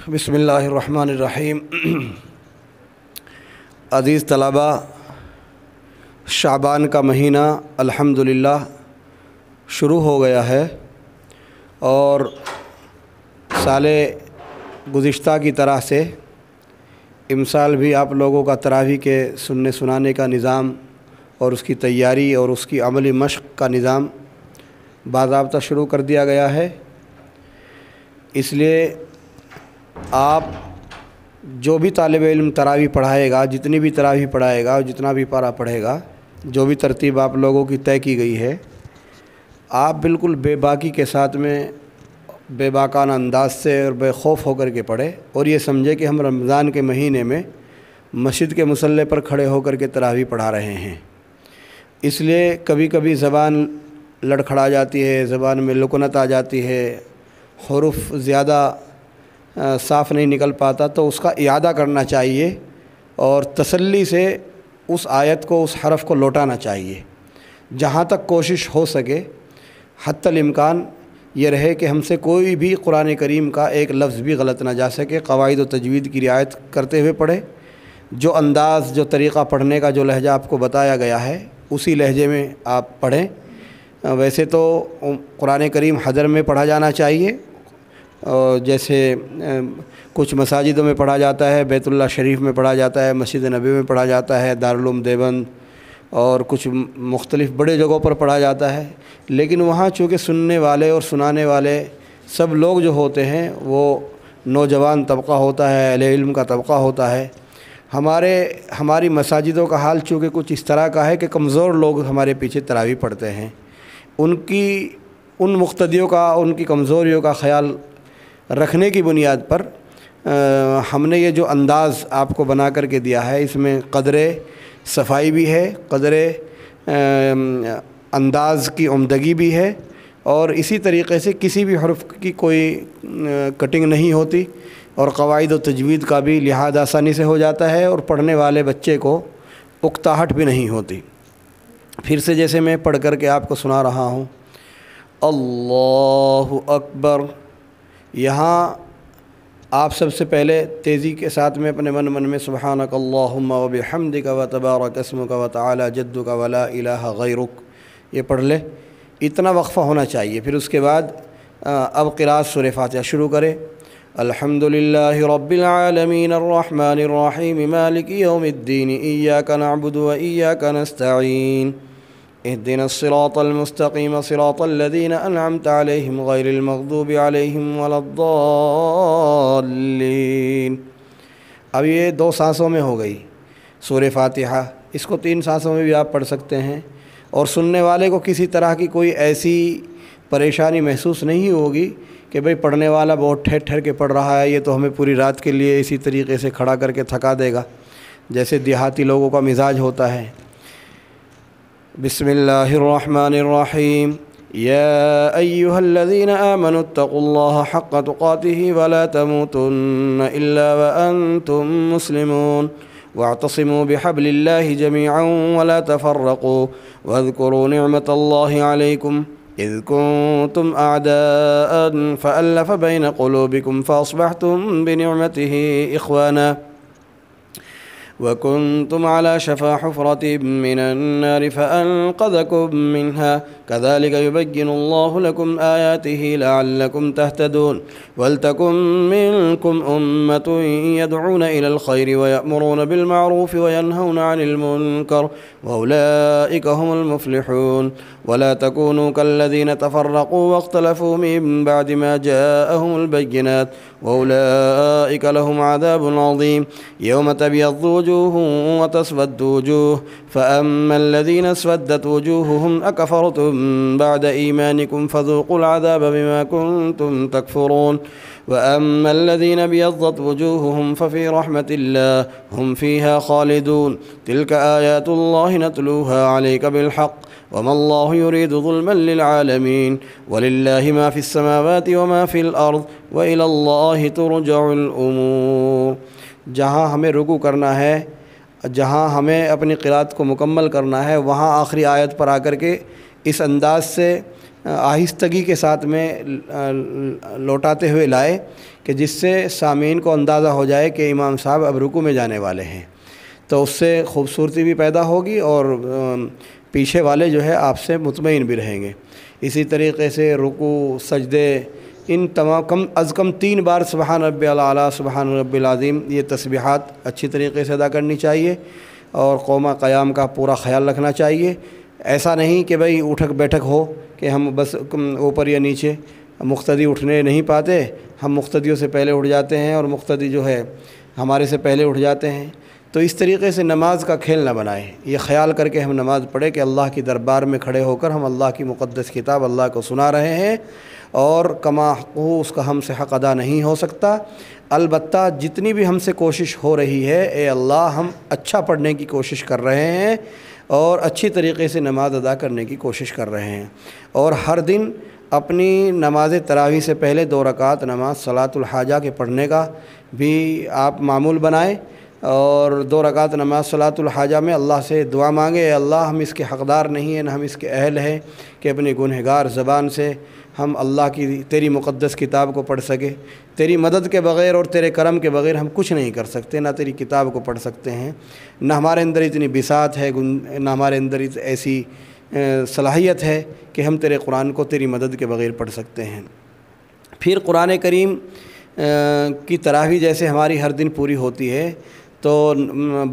بسم اللہ الرحمن الرحیم۔ عزیز طلباء، شعبان کا مہینہ الحمدللہ شروع ہو گیا ہے اور سال گزشتہ کی طرح سے امسال بھی آپ لوگوں کا تراویح کے سننے سنانے کا نظام اور اس کی تیاری اور اس کی عملی مشق کا نظام باضابطہ شروع کر دیا گیا ہے۔ اس لیے آپ جو بھی طالب علم تراویح پڑھائے گا، جتنی بھی تراویح پڑھائے گا اور جتنا بھی پارہ پڑھے گا، جو بھی ترتیب آپ لوگوں کی طے کی گئی ہے، آپ بالکل بے باکی کے ساتھ میں بے باکانہ انداز سے اور بے خوف ہو کر کے پڑھے اور یہ سمجھے کہ ہم رمضان کے مہینے میں مسجد کے مصلی پر کھڑے ہو کر کے تراویح پڑھا رہے ہیں۔ اس لیے کبھی کبھی زبان لڑکھڑا جاتی ہے، زبان میں لکنت آ جاتی ہے، حروف زیادہ صاف نہیں نکل پاتا، تو اس کا اعادہ کرنا چاہیے اور تسلی سے اس آیت کو، اس حرف کو لوٹانا چاہیے۔ جہاں تک کوشش ہو سکے، حتی الامکان یہ رہے کہ ہم سے کوئی بھی قرآن کریم کا ایک لفظ بھی غلط نہ جا سکے، قواعد و تجوید کی رعایت کرتے ہوئے پڑھے۔ جو انداز، جو طریقہ پڑھنے کا، جو لہجہ آپ کو بتایا گیا ہے، اسی لہجے میں آپ پڑھیں۔ ویسے تو قرآن کریم حضر میں پڑھا جانا چاہیے، جیسے کچھ مساجدوں میں پڑھا جاتا ہے، بیت اللہ شریف میں پڑھا جاتا ہے، مسجد نبوی میں پڑھا جاتا ہے، دارالعلوم دیوبند اور کچھ مختلف بڑے جگہوں پر پڑھا جاتا ہے۔ لیکن وہاں چونکہ سننے والے اور سنانے والے سب لوگ جو ہوتے ہیں وہ نوجوان طبقہ ہوتا ہے، اہل علم کا طبقہ ہوتا ہے۔ ہماری مساجدوں کا حال چونکہ کچھ اس طرح کا ہے کہ کمزور لوگ ہمارے پیچھے تراویح پڑھتے ہیں۔ ان مقتدیوں کا، ان کی کمزوریوں کا خیال رکھنے کی بنیاد پر ہم نے یہ جو انداز آپ کو بنا کر کے دیا ہے، اس میں قدر صفائی بھی ہے، قدر انداز کی عمدگی بھی ہے، اور اسی طریقے سے کسی بھی حرف کی کوئی کٹنگ نہیں ہوتی اور قواعد و تجوید کا بھی لحاظ آسانی سے ہو جاتا ہے اور پڑھنے والے بچے کو اکتاہٹ بھی نہیں ہوتی۔ پھر سے جیسے میں پڑھ کر کے آپ کو سنا رہا ہوں، اللہ اکبر۔ یہاں آپ سب سے پہلے تیزی کے ساتھ میں اپنے من میں سبحانک اللہم و بحمدک و تبارک اسمک و تعالی جدک و لا الہ غیرک یہ پڑھ لے۔ اتنا وقفہ ہونا چاہیے۔ پھر اس کے بعد اب قراءت سورہ فاتحہ شروع کرے۔ الحمدللہ رب العالمین الرحمن الرحیم مالک یوم الدین ایاک نعبد و ایاک نستعین اهدنا الصراط المستقیم صراط الذین انعمت علیہم غیر المغضوب علیہم ولا الضالین۔ اب یہ 2 سانسوں میں ہو گئی سورہ فاتحہ، اس کو 3 سانسوں میں بھی آپ پڑھ سکتے ہیں، اور سننے والے کو کسی طرح کی کوئی ایسی پریشانی محسوس نہیں ہوگی کہ بھئی پڑھنے والا بہت ٹھہر ٹھہر کے پڑھ رہا ہے، یہ تو ہمیں پوری رات کے لیے اسی طریقے سے کھڑا کر کے تھکا دے گا، جیسے دیہاتی لوگوں کا مزاج ہوتا ہے۔ بسم اللہ الرحمن الرحیم۔ یا ایہا الذین آمنوا اتقوا اللہ حق تقاتہ ولا تموتن الا وانتم مسلمون واعتصموا بحبل اللہ جميعا ولا تفرقوا واذکروا نعمت اللہ علیکم اذ کنتم اعداء فألف بین قلوبکم فاصبحتم بنعمته اخوانا وكنتم على شفا حفرة من النار فأنقذكم منها كذلك يبين الله لكم آياته لعلكم تهتدون ولتكن منكم أمة يدعون إلى الخير ويأمرون بالمعروف وينهون عن المنكر وأولئك هم المفلحون ولا تكونوا كالذين تفرقوا واختلفوا من بعد ما جاءهم البينات وأولئك لهم عذاب عظيم يوم تبيض وجوه وتسود وجوه فأما الذين اسودت وجوههم أكفرتم بعد إيمانكم فذوقوا العذاب بما كنتم تكفرون وأما الذين ابيضت وجوههم ففي رحمة الله هم فيها خالدون تلك آيات الله نتلوها عليك بالحق وما الله يريد ظلما للعالمين ولله ما في السماوات وما في الأرض وإلى الله ترجع الأمور۔ جہاں ہمیں رکوع کرنا ہے، جہاں ہمیں اپنی قرات کو مکمل کرنا ہے، وہاں آخری آیت پر آ کر کے اس انداز سے آہستگی کے ساتھ میں لوٹاتے ہوئے لائے کہ جس سے سامعین کو اندازہ ہو جائے کہ امام صاحب اب رکوع میں جانے والے ہیں، تو اس سے خوبصورتی بھی پیدا ہوگی اور پیچھے والے جو ہے آپ سے مطمئن بھی رہیں گے۔ اسی طریقے سے رکوع، سجدے، ان تمام کم از کم 3 بار سبحان ربی الاعلیٰ، سبحان ربی العظیم، یہ تسبیحات اچھی طریقے سے ادا کرنی چاہیے، اور قومہ قیام کا پورا خیال رکھنا چاہیے۔ ایسا نہیں کہ بھئی اٹھک بیٹھک ہو کہ ہم بس اوپر یا نیچے، مقتدی اٹھنے نہیں پاتے، ہم مقتدیوں سے پہلے اٹھ جاتے ہیں اور مقتدی جو ہے ہمارے سے پہلے اٹھ جاتے ہیں، تو اس طریقے سے نماز کا کھیل نہ بنائیں۔ یہ خیال کر کے ہم نماز پڑھیں کہ اللہ کی دربار میں کھڑے ہو کر ہم اللہ کی مقدس کتاب اللہ کو سنا رہے ہیں، اور کما حقہ اس کا ہم سے حق ادا نہیں ہو سکتا۔ البتہ جتنی بھی ہم سے کوشش ہو رہی ہے، اے اللہ ہم اچھا پڑھنے کی کوشش کر رہے ہیں اور اچھی طریقے سے نماز ادا کرنے کی کوشش کر رہے ہیں، اور ہر دن اپنی نماز تراویح سے پہلے 2 رکعت نماز صلاۃ الحاجہ کے پڑھنے کا بھی آپ معمول بنائیں، اور 2 رکعت نماز صلاۃ الحاجہ میں اللہ سے دعا مانگے، اے اللہ ہم اس کے حقدار نہیں ہیں، نہ ہم اس کے اہل ہیں کہ اپنی گنہگار زبان سے ہم اللہ کی تیری مقدس کتاب کو پڑھ سکے۔ تیری مدد کے بغیر اور تیرے کرم کے بغیر ہم کچھ نہیں کر سکتے، نہ تیری کتاب کو پڑھ سکتے ہیں، نہ ہمارے اندر اتنی بساط ہے، نہ ہمارے اندر ایسی صلاحیت ہے کہ ہم تیرے قرآن کو تیری مدد کے بغیر پڑھ سکتے ہیں۔ پھر قرآن کریم کی تراویح جیسے ہماری ہر دن پوری ہوتی ہے، تو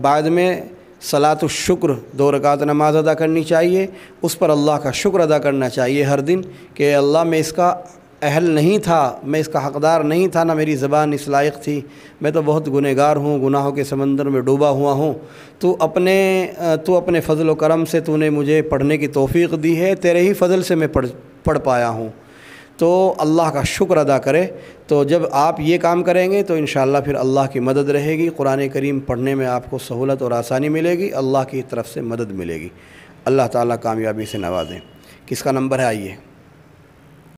بعد میں صلاۃ الشکر 2 رکعت نماز ادا کرنی چاہیے، اس پر اللہ کا شکر ادا کرنا چاہیے ہر دن کہ اللہ میں اس کا اہل نہیں تھا، میں اس کا حقدار نہیں تھا، نہ میری زبان اس لائق تھی، میں تو بہت گنہگار ہوں، گناہوں کے سمندر میں ڈوبا ہوا ہوں، تو اپنے فضل و کرم سے تو نے مجھے پڑھنے کی توفیق دی ہے، تیرے ہی فضل سے میں پڑھ پایا ہوں، تو اللہ کا شکر ادا کرے۔ تو جب آپ یہ کام کریں گے تو انشاءاللہ پھر اللہ کی مدد رہے گی، قرآن کریم پڑھنے میں آپ کو سہولت اور آسانی ملے گی، اللہ کی طرف سے مدد ملے گی۔ اللہ تعالیٰ کامیابی سے نوازیں۔ کس کا نمبر ہے؟ آئیے۔